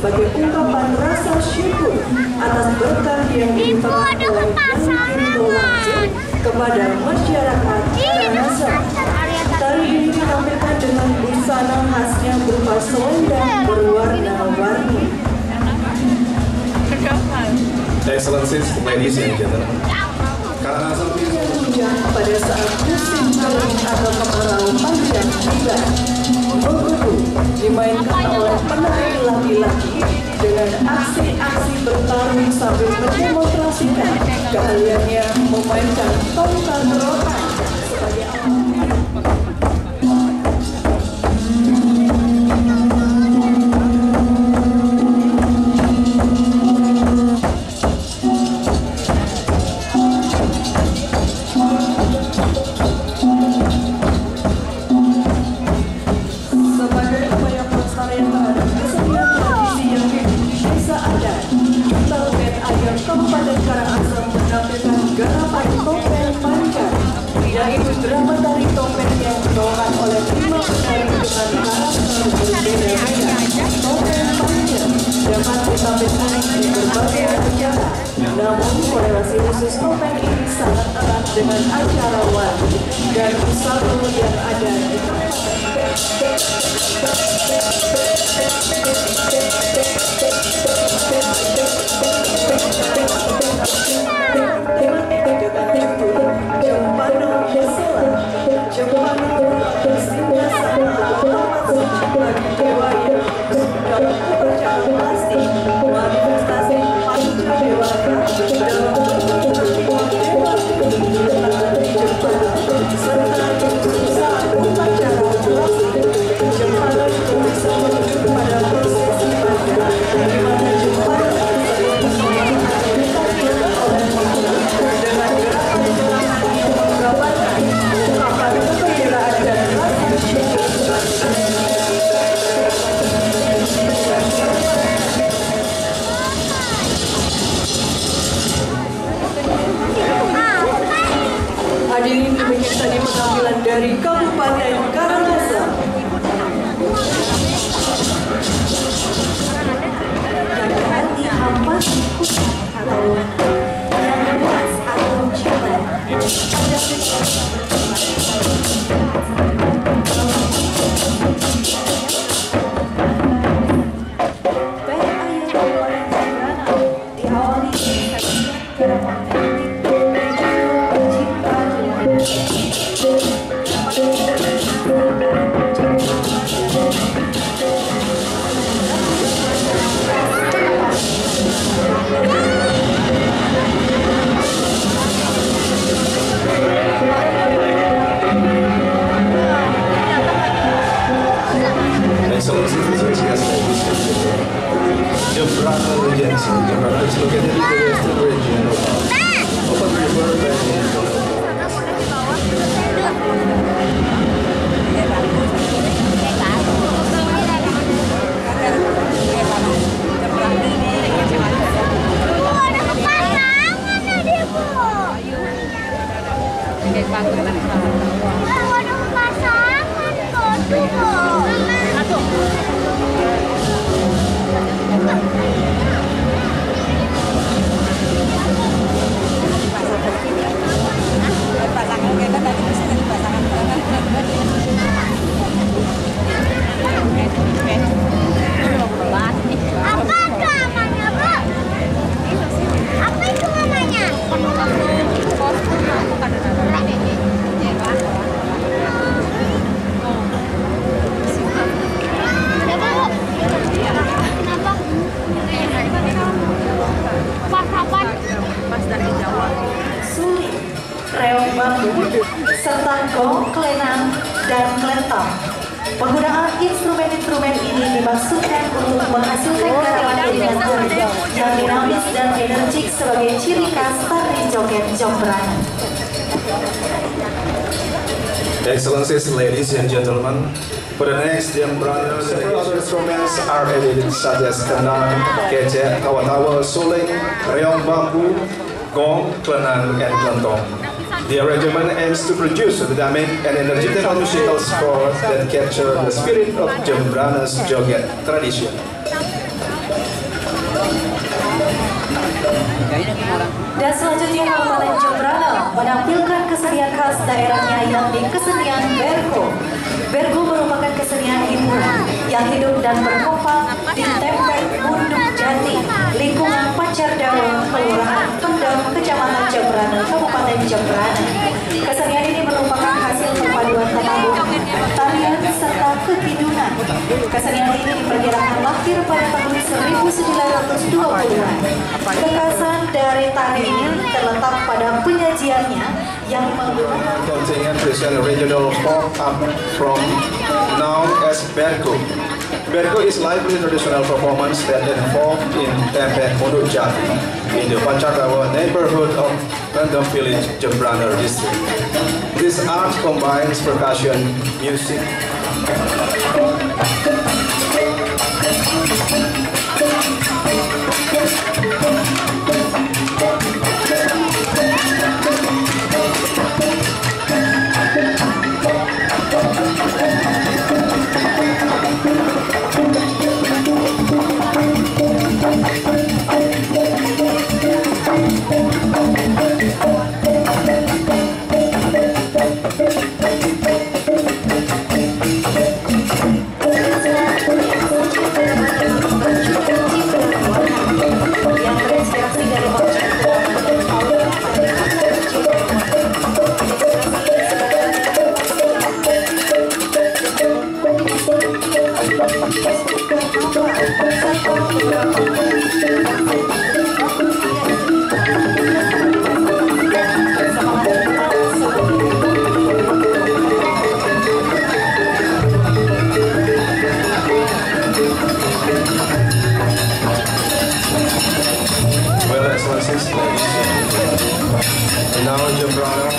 sebagai ungkapan rasa syukur atas berkah yang dilimpahkan oleh Tuhan kepada masyarakat Karangasem. Tari ini ditampilkan dengan busana khasnya berupa selendang berwarna-warni. Excellencies, ladies and gentlemen. Karangasem hujan pada saat musim kering atau kemarau panjang tiba. Mengkudu dimainkan oleh penari laki-laki dengan aksi-aksi bertarung sambil mendemonstrasikan keahliannya memainkan tongkat rotan sebagai Kabupaten Karangasem menampilkan garapan topeng panjang, yaitu drama tari topeng yang dibawakan oleh 5 penari dengan karakter berbeda-beda. Topeng panjang dapat ditampilkan di berbagai acara, namun korelasi khusus topeng ini sangat erat dengan acara wali dan usaha yang ada di Hadirin, demikian tadi penampilan dari Kabupaten Karangasem. Hati hampas atau yang luas atau jalan. Jembrana Regency. Jembrana is located in the western region of Open River Peninsula. bambu, serta gong, kelenang, dan kelentong. Penggunaan instrumen-instrumen ini dimaksudkan untuk menghasilkan gerakan miniatur yang dinamis dan energik sebagai ciri khas tari joget Jombrana. Excellencies, ladies and gentlemen, for the next Jombrana, several other instruments are added such as kendang, kecek, tawa-tawa, suling, reong bambu, gong, kelenang, and kelentong. The arrangement aims to produce a dynamic and energetic musical score that capture the spirit of Jombrana's joget tradition. Dan selanjutnya Kabupaten Jombrana menampilkan kesenian khas daerahnya yakni kesenian Bergo. Bergo merupakan kesenian hiburan yang hidup dan berkembang di Tempek Bunduk Jati, lingkungan Pacardawa, Kelurahan Pendem, Kecamatan Jombrana, Kabupaten Jombrana. Kesenian ini merupakan hasil perpaduan temagung, tarian, serta kekidunan. Kesenian ini diperkirakan lahir pada tahun 1920-an. Kekhasan dari tari ini terletak pada penyajiannya yang menggunakan Contingent present regional folk art from known as Bergo. Bergo is lively traditional performance that involved in Tempek Bunduk Jati in the Pacardawa neighborhood of Pendem Village, Jombrana district. This art combines percussion, music, and now Jombrana.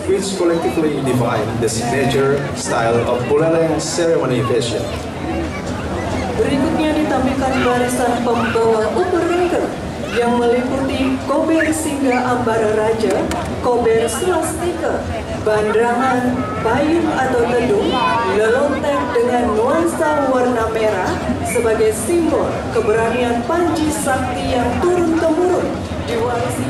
Which collectively define the signature style of Buleleng ceremony fashion. Berikutnya ditampilkan barisan pembawa uperengger yang meliputi kober Singa Ambara Raja, kober swastika, banderangan, payung atau tedung, lelontek dengan nuansa warna merah sebagai simbol keberanian Panji Sakti yang turun-temurun diwarisi.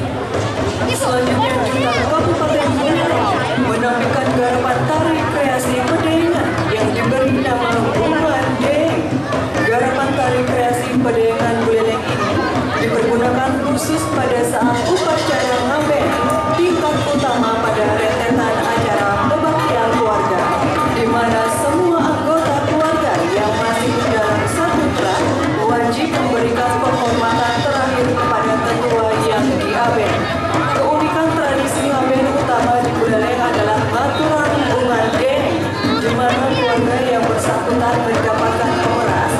Selanjutnya juga Kabupaten Buleleng menampilkan garapan tari kreasi Pedengan yang diberi nama Bungan Deng. Garapan tari kreasi Pedengan Buleleng ini dipergunakan khusus pada saat upacara ngaben tingkat utama pada rentetan acara pembaktian keluarga, di mana semua anggota keluarga yang masih dalam satu klan wajib memberikan penghormatan terakhir kepada tetua yang diaben. Keunikan tradisi ngaben utama di Buleleng adalah aturan Bungan Deng, di mana keluarga yang bersangkutan mendapatkan pemeras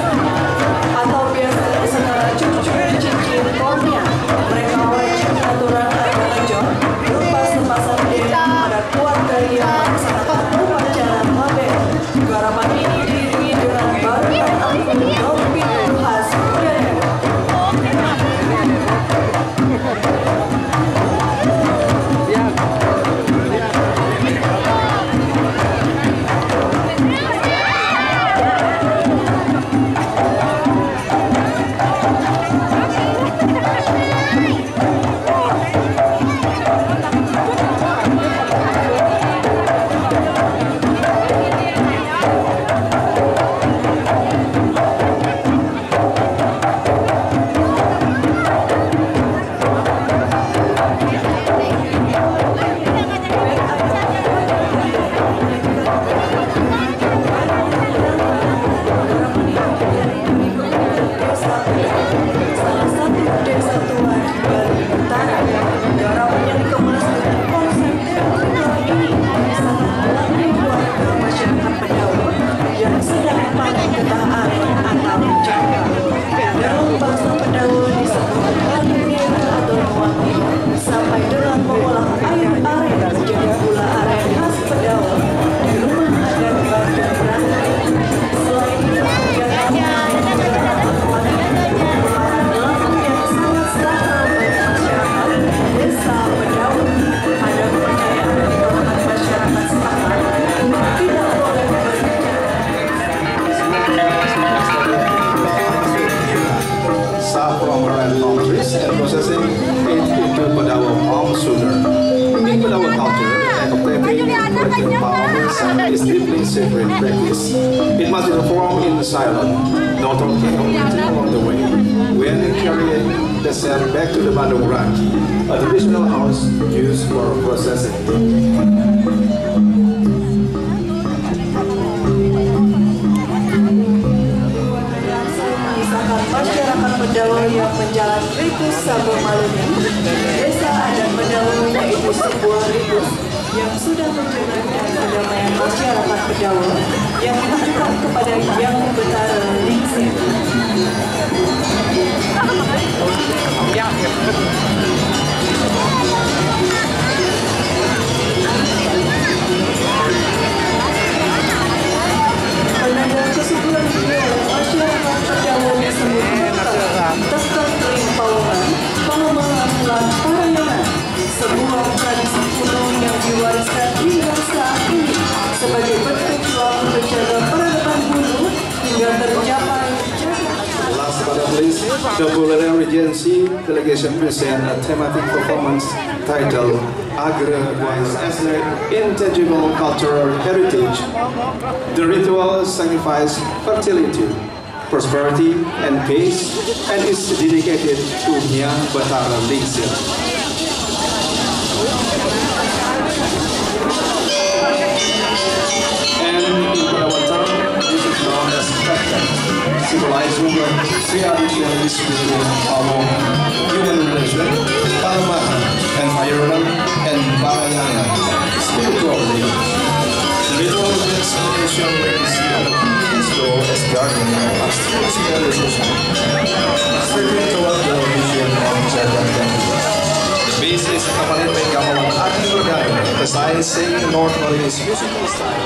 atau biasa setara cucu cincin kornia. Mereka wajib aturan atau ngejot berupa sepasang deng pada keluarga yang melaksanakan upacara ngaben. Garapan ini diiringi dengan barukan angklung dompit khas Buleleng. Sampai dengan mengolah air aren menjadi gula aren khas Pedawa di rumah adat Bandung Brantai. Selain itu, kegiatan lagu yang sangat sakral bagi masyarakat desa Pedawa. Ada kepercayaan di kalangan masyarakat setempat tidak boleh berbicara. Saffron and palm trees and processing it into Pedawa palm sugar. In Pedawa culture, contemplating virgin palm is deeply sacred practice. It must be performed in silence, not talking along the way. When carrying the sand back to the Bandung Ranki, a traditional house used for processing. Masyarakat Pedawa yang menjalani ritus Sabo Maluni, desa adat Pedawa yaitu sebuah ritus yang sudah mencerminkan kedamaian masyarakat Pedawa yang ditujukan kepada Yang Betara Lingsir. Penanda kesuburan dunia masyarakat Pedawa disebut Tekan Teling Pawangan, Pengembangan Lan Parayangan, sebuah tradisi kuno yang diwariskan hingga saat ini sebagai bentuk doa menjaga peradaban bulu hingga tercapai. Last but not least, the Buleleng Regency delegation present a thematic performance titled Agra Wise as an Intangible Cultural Heritage. The ritual signifies fertility, prosperity, and peace, and is dedicated to Yang Betara Lingsir. And in Pedawa tongue, this is known as Kakak, symbolizing the three traditions between human relation, Palemahan, environment, and Parayangan, spirituality. The ritual examination is as guardian of spiritual relationship, striving toward the vision of Jagat Gandhi. The bass is accompanied by gamelan Adi Perdana, the science North Malaysian musical style.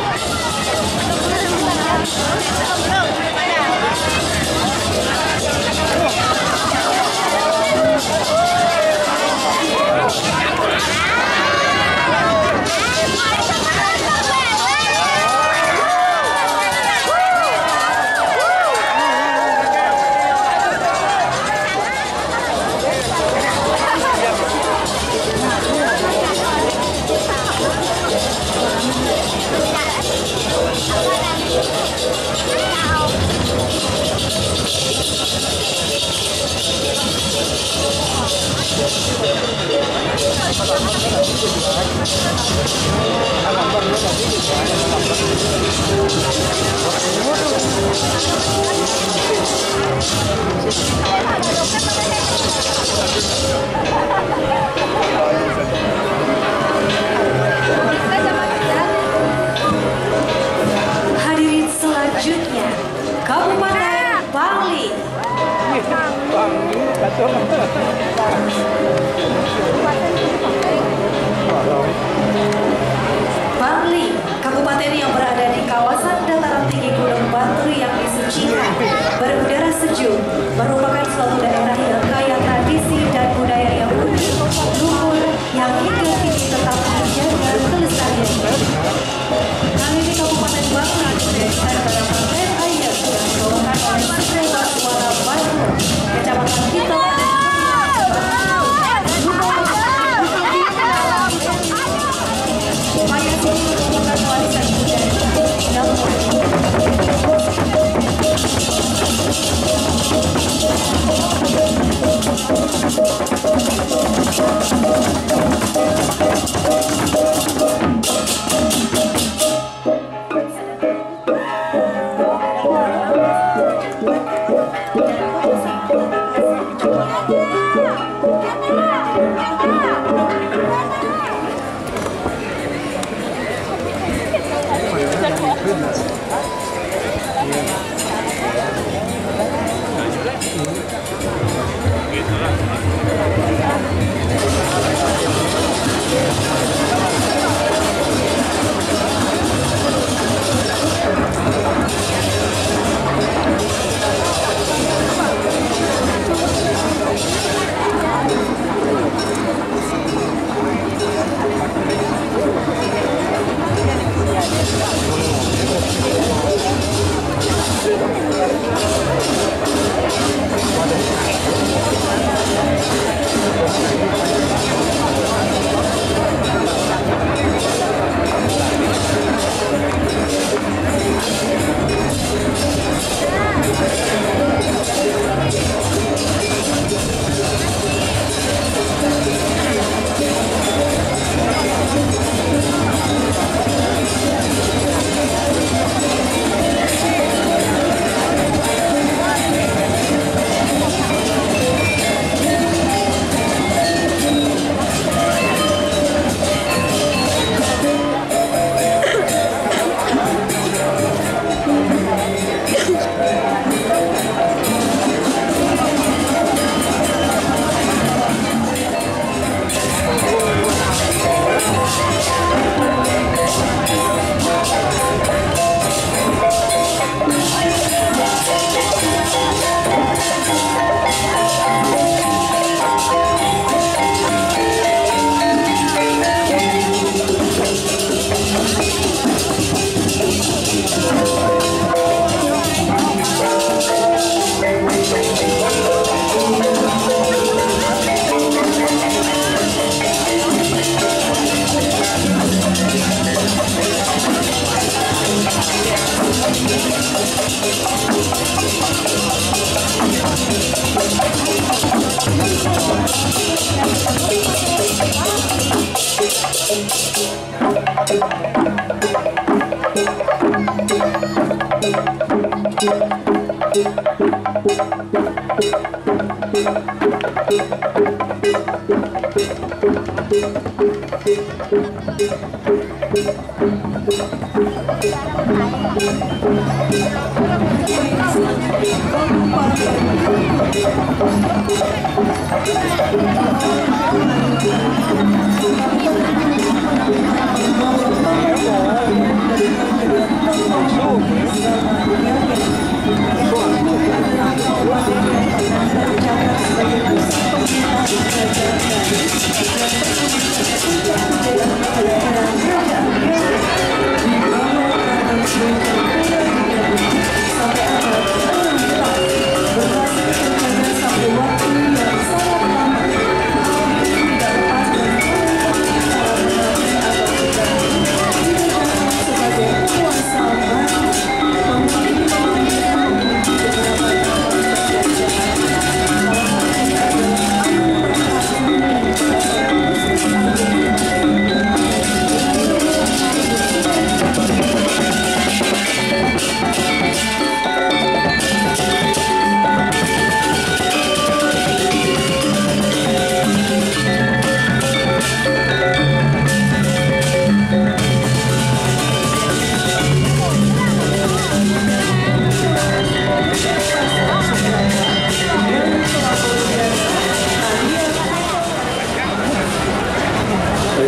Bangli, kabupaten yang berada di kawasan dataran tinggi Gunung Batur yang disucikan, berudara sejuk, merupakan suatu daerah yang kaya tradisi dan budaya yang unik, luhur, yang hingga kini tetap menjaga kelestarian. Kali ini Kabupaten Bangli didirikan pada Partai Ayat yang dibawakan oleh Sekretariat Suara Batur, Kecamatan Kitong, upaya ini merupakan warisan budaya yang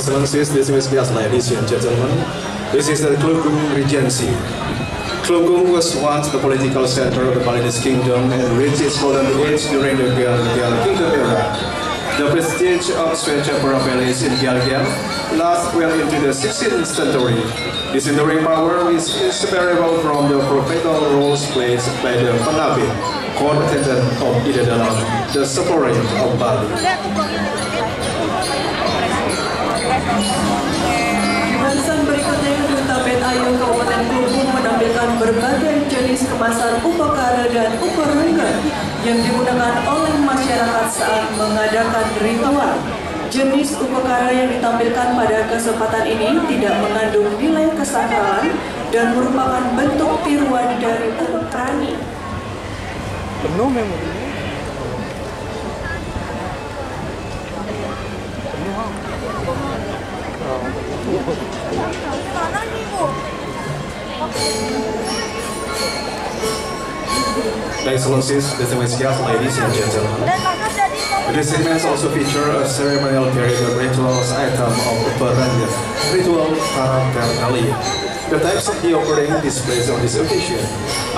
Excellencies, distinguished guests, ladies and gentlemen, this is the Klungkung Regency. Klungkung was once the political center of the Balinese kingdom and reached its golden age during the Gyal Kingdom era. The prestige of Swechapuram Palace in Gyal lasts well into the 16th century. This enduring power is inseparable from the prophetic roles played by the Penabi, court attendant of Ida Dalam, the sovereign of Bali. Kemasan berikutnya Gedung Tapet Ayu Kabupaten Klungkung menampilkan berbagai jenis kemasan upakara dan ukarangga yang digunakan oleh masyarakat saat mengadakan ritual. Jenis upakara yang ditampilkan pada kesempatan ini tidak mengandung nilai kesakralan dan merupakan bentuk tiruan dari upakarani. Penuh memang. Excellencies, distinguished guests, ladies and gentlemen. These segments also feature a ceremonial period rituals item of Uparanga, ritual Tarantarali. The types of the offering displays on this occasion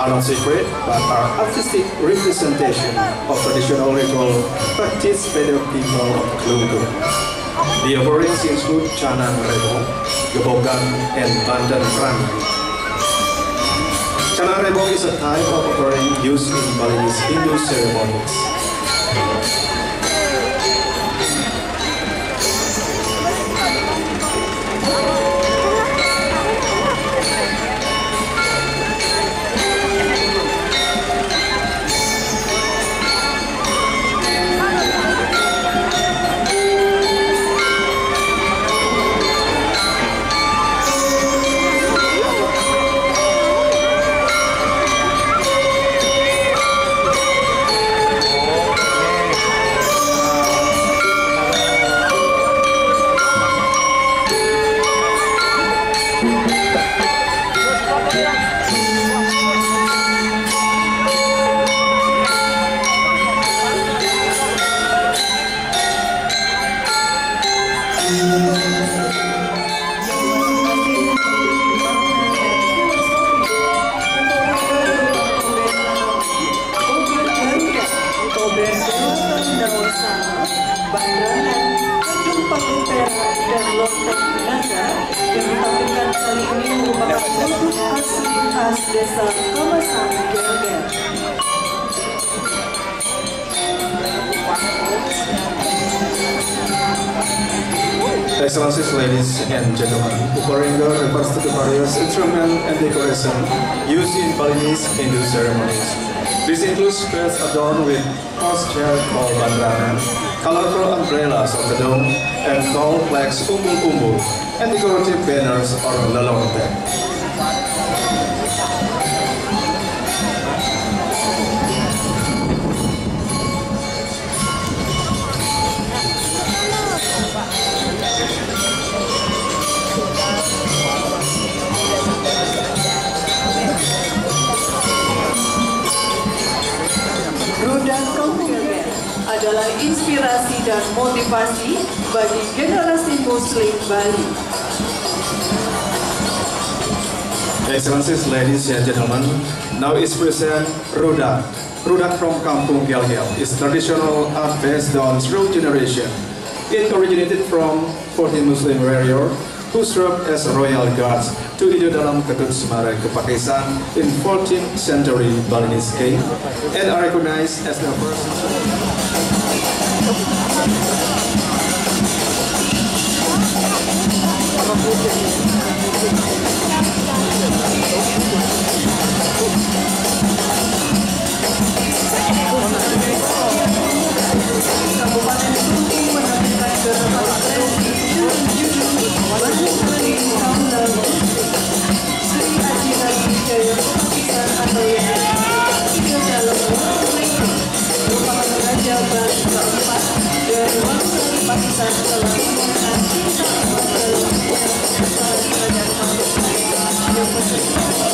are not secret, but are artistic representation of traditional ritual practiced by the people of Klungkung. The offerings include Canang Rebong, Gebogan, and Bandan Prani. Canang Rebong is a type of offering used in Balinese Hindu ceremonies. Desa Kawasan Gelgel. Excellencies, ladies and gentlemen, uparingga refers to the various instruments and decoration used in Balinese Hindu ceremonies. This includes squares adorned with horse chair called bandana, colorful umbrellas of the dome, and tall flags umbul-umbul, and decorative banners or lelontek. Adalah inspirasi dan motivasi bagi generasi Muslim Bali. Excellencies, ladies and gentlemen, now is present Rudak. Rudak from Kampung Gyal is traditional art based on through generation. It originated from 14 Muslim warriors who served as royal guards to Ido dalam Ketut Semarang Kepakesan in 14th century Balinese king and are recognized as the first. Kabupaten Klungkung menampilkan gerakan tradisi tahun lalu. Sri Aji Wijaya Kepakesan atau yang Ida dalam merupakan raja Bali keempat dan bangsa Kepakesan telah memenangkan cinta dalam kerajaan Pakesan yang pada masa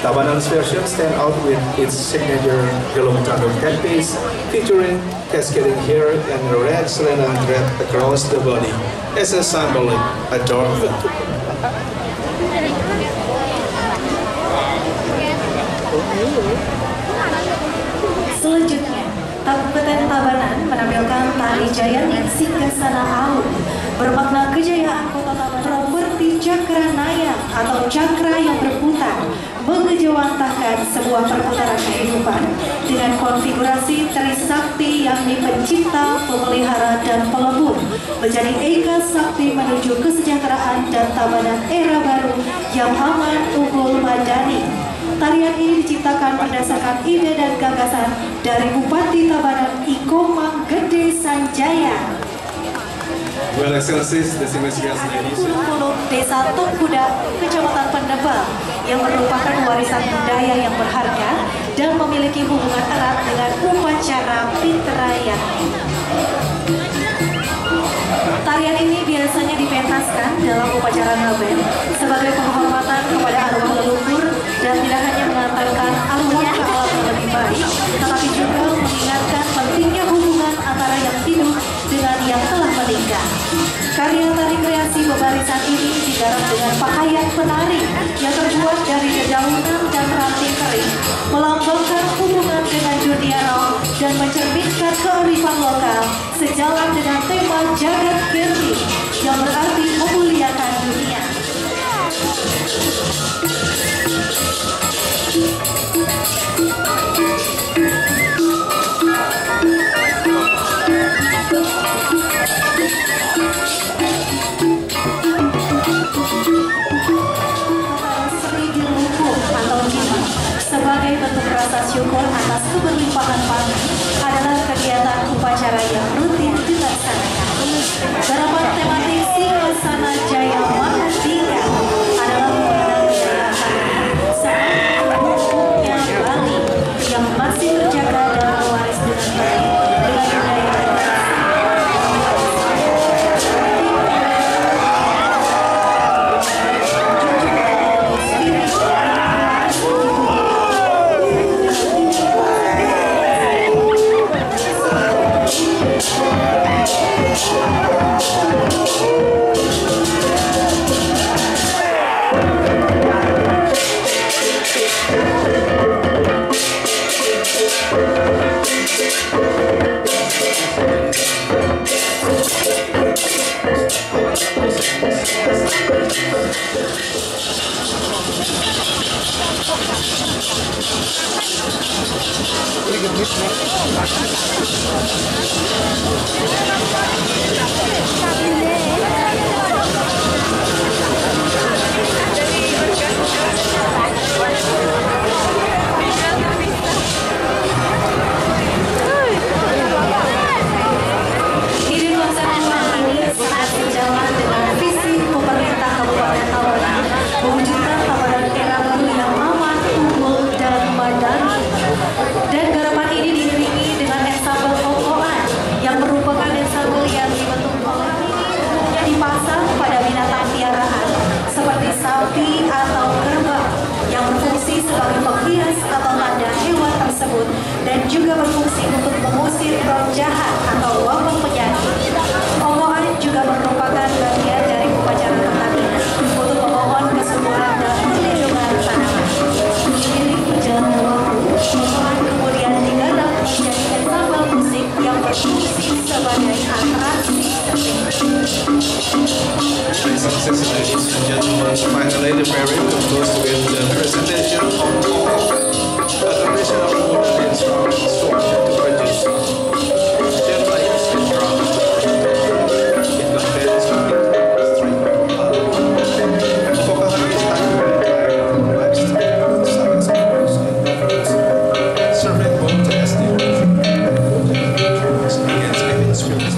Tabanan's version stand out with its signature Gelung Tanduk headpiece featuring cascading hair and a red selena draped across the body as a symbolic adornment. Selanjutnya, Kabupaten Tabanan menampilkan tari Jayani Singgasana Aum bermakna kejayaan kota Tabanan. Properti Cakra Naya atau cakra yang berputar mengejawantahkan sebuah perputaran kehidupan dengan konfigurasi Trisakti yakni pencipta, pemelihara, dan pelebur menjadi eka sakti menuju kesejahteraan dan Tabanan era baru yang aman, unggul, madani. Tarian ini diciptakan berdasarkan ide dan gagasan dari Bupati Tabanan Iko Manggede Sanjaya. Well, Excellencies, distinguished guests, ladies. Kuluk-kuluk Desa Tungkuda, Kecamatan Pendebal, yang merupakan warisan budaya yang berharga dan memiliki hubungan erat dengan upacara Pitrayat. Tarian ini biasanya dipentaskan dalam upacara ngaben sebagai penghormatan kepada arwah leluhur dan tidak hanya mengantarkan arwah ke alam yang lebih baik, tetapi juga mengingatkan pentingnya hubungan antara yang hidup dengan yang telah meninggal. Karya tari kreasi bebarisan ini digarap dengan pakaian penari yang terbuat dari dedaunan dan ranting kering, melambangkan hubungan dengan dunia roh dan mencerminkan kearifan lokal sejalan dengan tema Jagat Kirti yang berarti memuliakan dunia. Sebagai bentuk rasa syukur atas keberlimpahan panen adalah kegiatan upacara yang rutin dilaksanakan. Garapan tematik Singgasana Jaya Mahardika adalah mengenang kejayaan saat hukumnya Bali yang masih terjaga dan mewaris dengan baik dengan budaya dan juga berfungsi untuk mengusir roh jahat atau wabah penyakit. Omongan juga merupakan bagian dari upacara pertanian untuk memohon kesuburan dan perlindungan tanaman. Seiring berjalannya waktu, omongan kemudian digarap menjadi ensembel musik yang berfungsi sebagai atraksi Excellencies, ladies and gentlemen, finally the parade concludes with the presentation of a traditional wooden instrument to produce just like a drum. It contains string. Pokahari is accurate livestock, sagas, and buffaloes, serving both to SD against living spirits.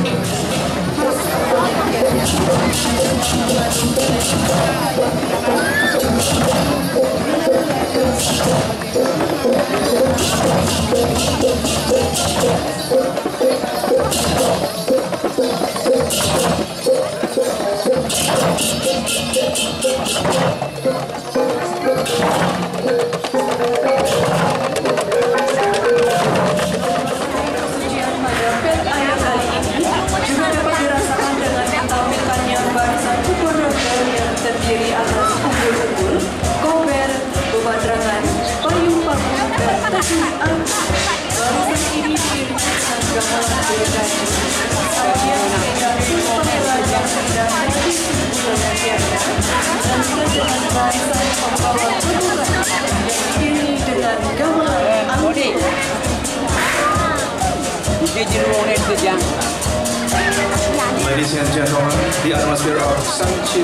Ladies and gentlemen, the atmosphere of Sangchi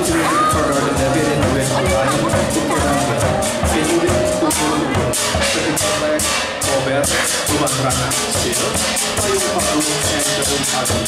further elevated with line including Flag, Robert, Tuan Rana, Sil, Payung Paku, and Jabun Adi.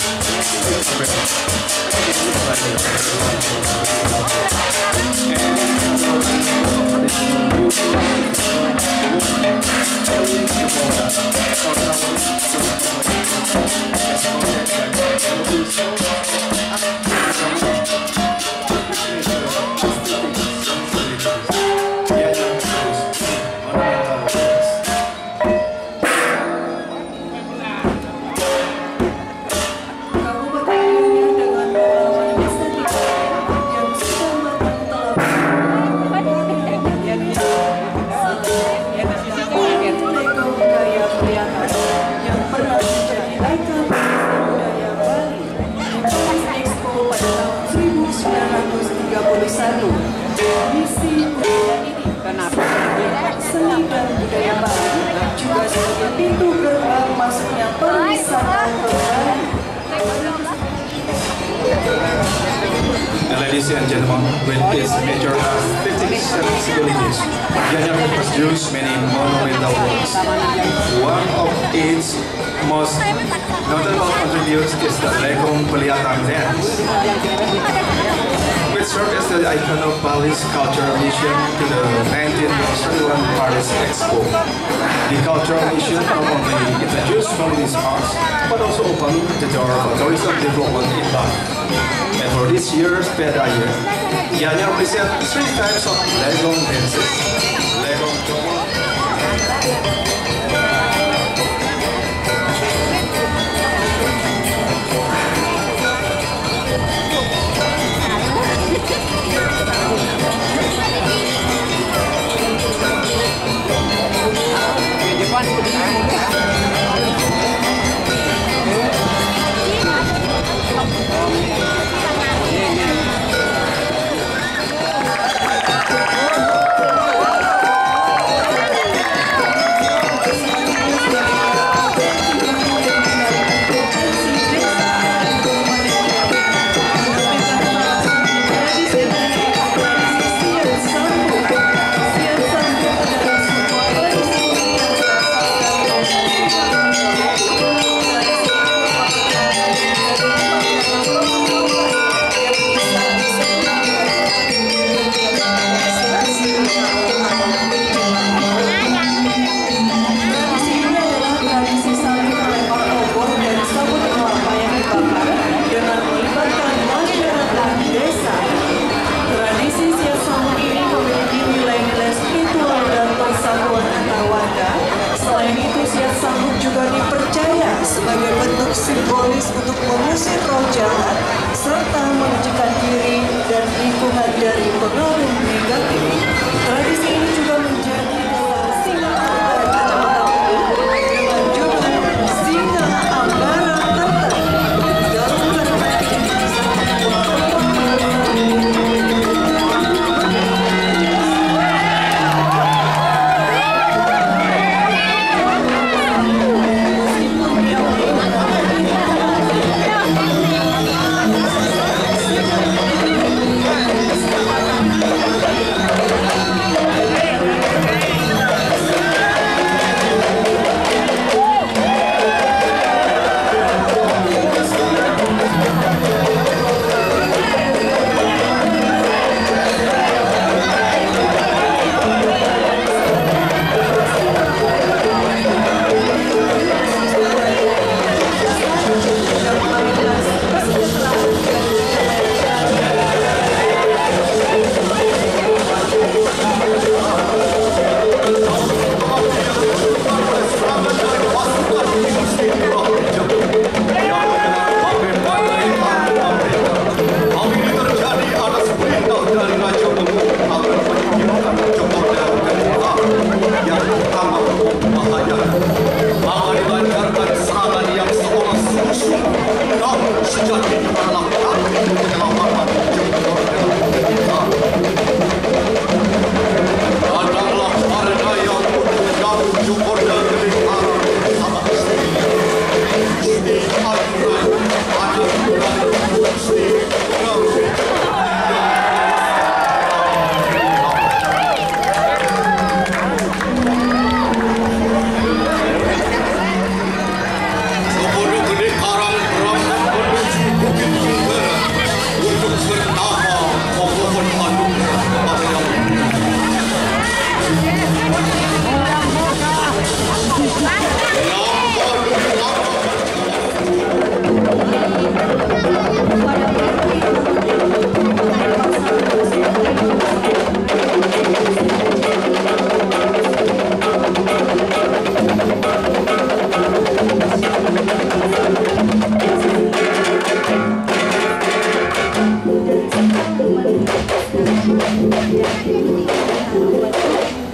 Misi budaya ini seni dan budaya Bali juga sebagai pintu gerbang masuknya pariwisata ke Bali. Ladies and gentlemen, with its major 57 civilities, Gianyar produced many monumental works. One of its most notable contributors is the Legong Pelihatan dance, which served as the icon of Bali's cultural mission to the 1931 Paris Expo. The cultural mission not only introduced from these arts, but also opened the door for tourism development in Bali. And for this year's Peda Year, Gianyar presents 3 types of Legong dances. Legong Jomo,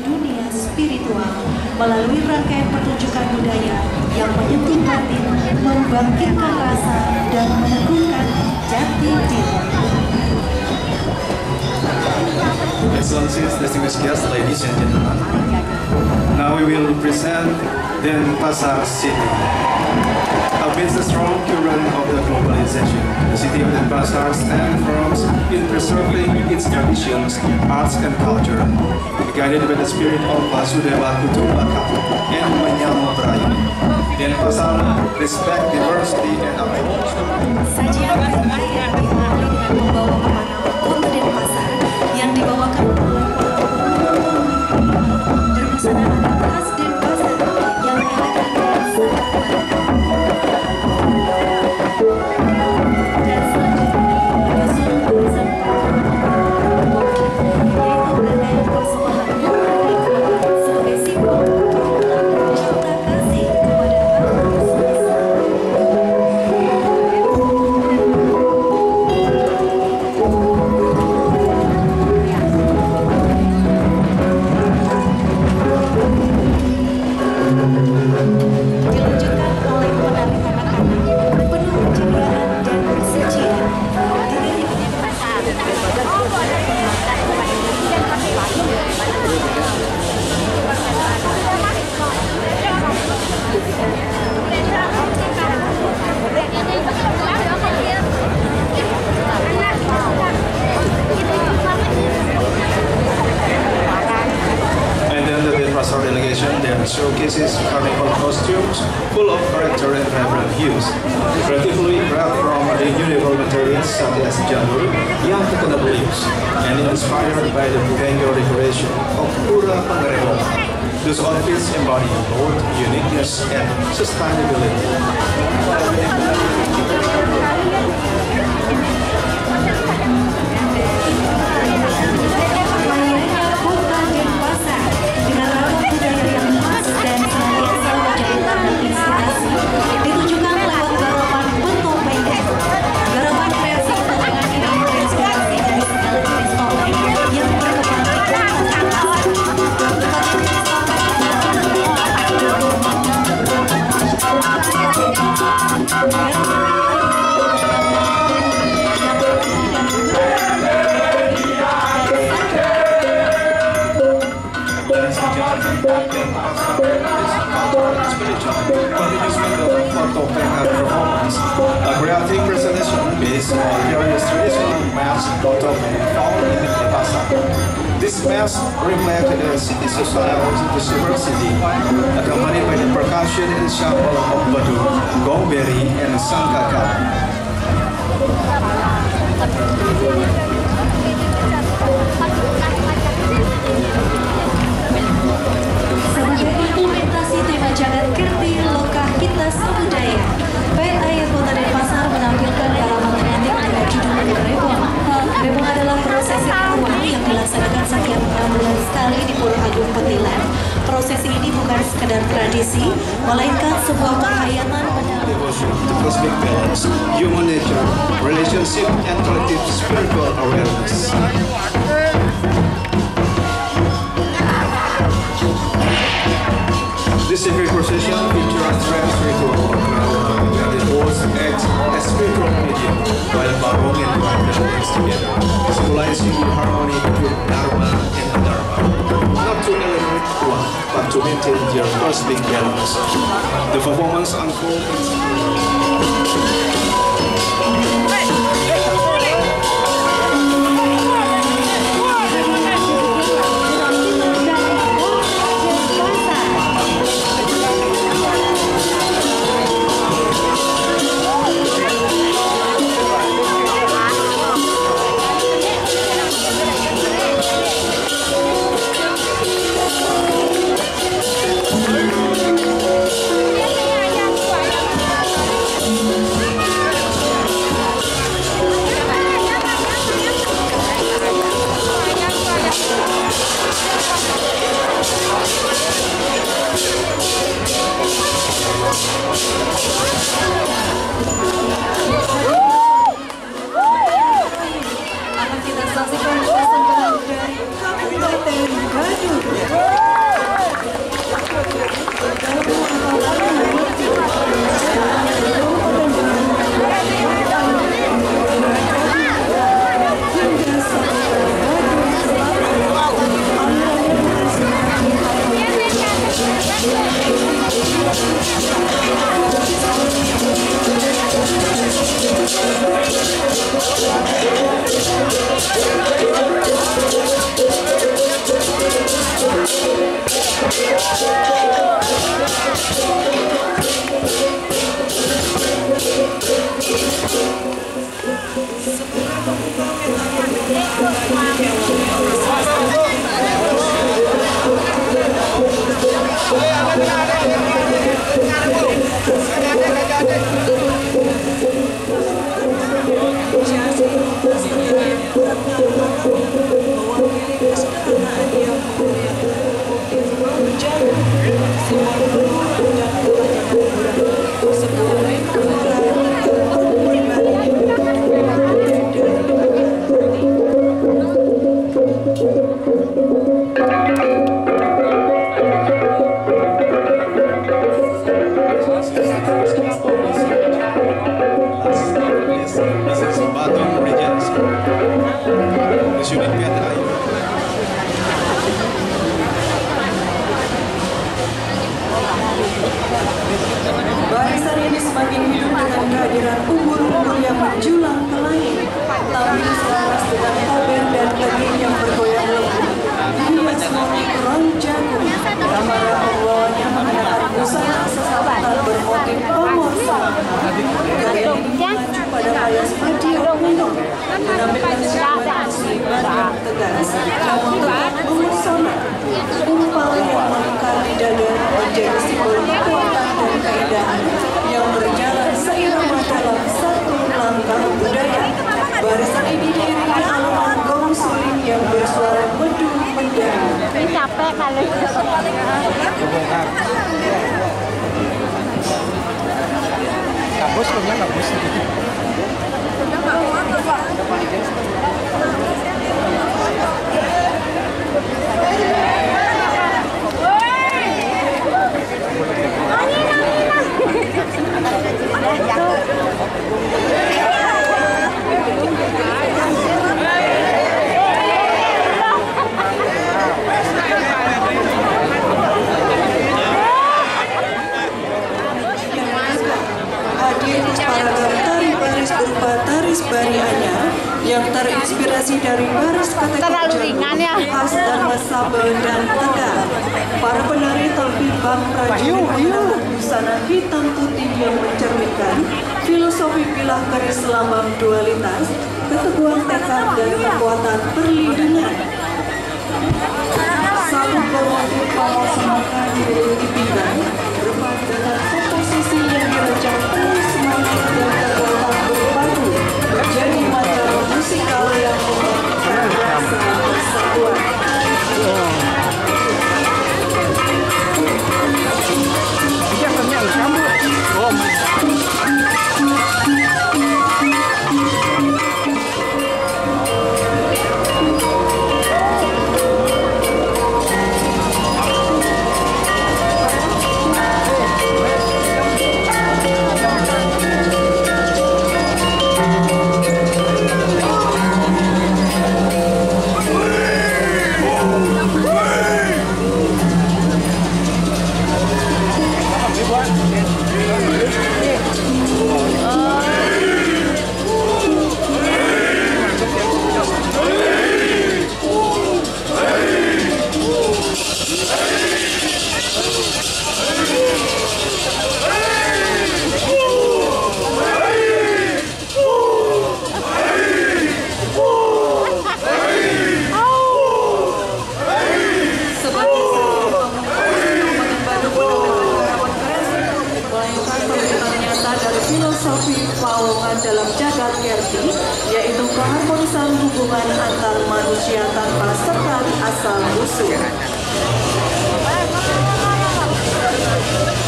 dunia spiritual melalui rangkaian pertunjukan budaya yang menyentuh batin, membangkitkan rasa dan meneguhkan jati diri. Excellencies, distinguished guests, ladies and gentlemen. Now we will present Denpasar City. Amidst the strong current of the globalization, the city of Denpasar stands firm in preserving its traditions, arts, and culture, guided by the spirit of Vasudeva Kutumbaka and Menyama Brayani. Denpasar respect diversity and upholds. Sajian budaya yang dimulai dengan membawa pemandangan kota Denpasar yang dibawakan oleh berbusana adat khas Denpasar yang elegan dan sangat dan selanjutnya menyusul tulisan yaitu rangkaian persembahan merdeka sebagai simbol cinta kasih kepada alam semesta. Dilanjutkan oleh penari anak-anak penuh keceriaan dan kesucian. And then the Denpasar delegation then showcases carnival costumes full of character and vibrant hues, creatively wrapped from the renewable materials such as janur yang terkena belius, and inspired by the Bukengo decoration of Pura Pangarebon. These outfits embody both uniqueness and sustainability. Layaknya kota Denpasar dengan ragam budaya yang khas dan senantiasa menjadi inspirasi ditunjukkan lewat garapan bentuk pendek. Garapan kreasi pemandangan ini terinspirasi dari segala jenis topeng yang berkembang di kota Denpasar. Berbagai jenis A graphic presentation based on various traditional masks topeng found in Denpasar. This mask reflects the city's social diversity, accompanied by the percussion and shuffle of badu, gongberi, and sangkakal. Sebagai implementasi tema Jagat Kirti Lokah Kita Samudaya, PNI Kota Denpasar menampilkan garapan identik dengan judul Rebong. Rebong adalah prosesi ritual yang dilaksanakan setiap 6 bulan sekali di Pulau Agung Petilan. Prosesi ini bukan sekedar tradisi, melainkan sebuah penghayatan pada Devotion to cosmic balance, human nature, relationship, and collective spiritual awareness. This civic procession features trance ritual where the host acts as spiritual medium while barong and Dharma dance together, symbolizing the harmony between Dharma and Adharma. Not to eliminate one, but to maintain their cosmic balance. The performance unfolds. kehadiran umbul-umbul yang menjulang ke langit, tampil selaras dengan tober dan daging yang bergoyang lembut. Dihias motif ron jagung, para pembawanya mengenakan busana sesampaian bermotif pomorsa. Gaya ini mengacu pada payas padi yang kuno, menampilkan siluet muslimat yang tegas, namun tetap memesona. Umpal yang melingkar di dada menjadi simbol kekuatan dan keindahan yang berjalan seirama dalam satu langkah budaya. Barisan ini diiringi alunan gong suling yang bersuara merdu mendayu. Capek kali. Kabus punya kabus. Bari anyar yang terinspirasi dari baris kategori jagung, khas dan sabel dan tegar. Para penari tampil bak prajurit menggunakan busana hitam putih yang mencerminkan filosofi pilah keris lambang dualitas, keteguhan tekad dan kekuatan perlindungan. Sabuk bermotif pawang semangka diliputi pinggang, berpadu dengan komposisi yang dirancang penuh semangat dan kekuatan berpadu, menjadi macam musikal yang membangkitkan rasa persatuan. Filosofi Pawongan dalam jagat Kerti, yaitu keharmonisan hubungan antar manusia tanpa sekat asal usul.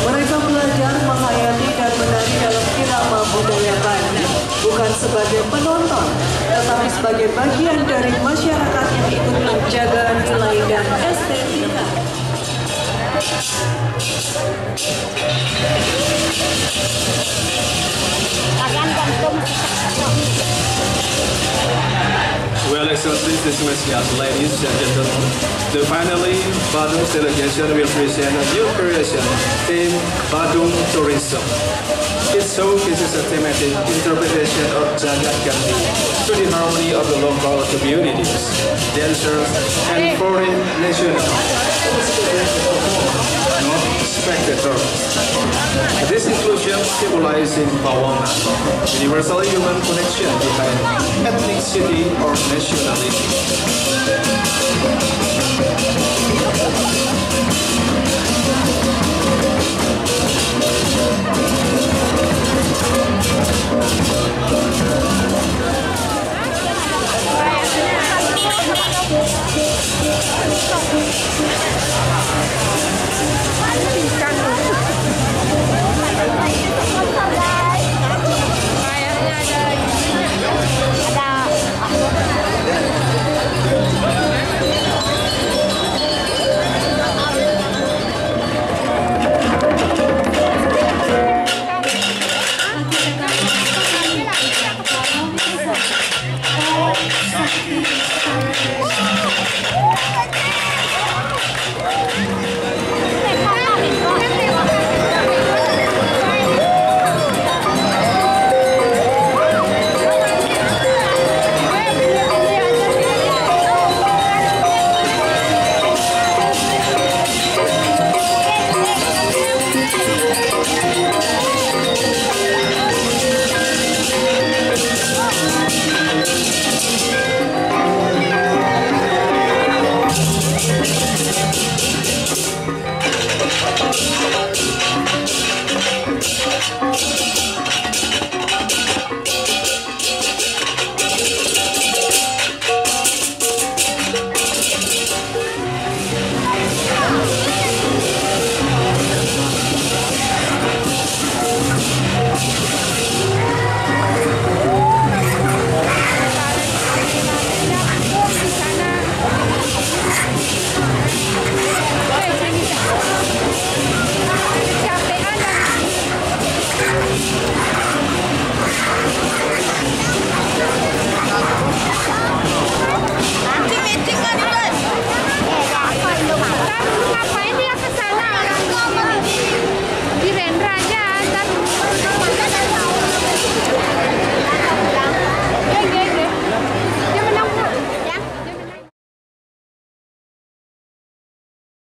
Mereka belajar menghayati dan menari dalam irama budaya Bali, bukan sebagai penonton, tetapi sebagai bagian dari masyarakat yang ikut menjaga nilai dan estetika. Well, Excellencies, distinguished ladies and gentlemen, the finally Badung delegation will present a new creation named Badung Tourism. Its showcases a thematic interpretation of Jagat Kerti to the harmony of the local communities, dancers, and foreign nationals, spectators. This inclusion symbolizing Pawongan, universal human connection behind ethnicity or nationality.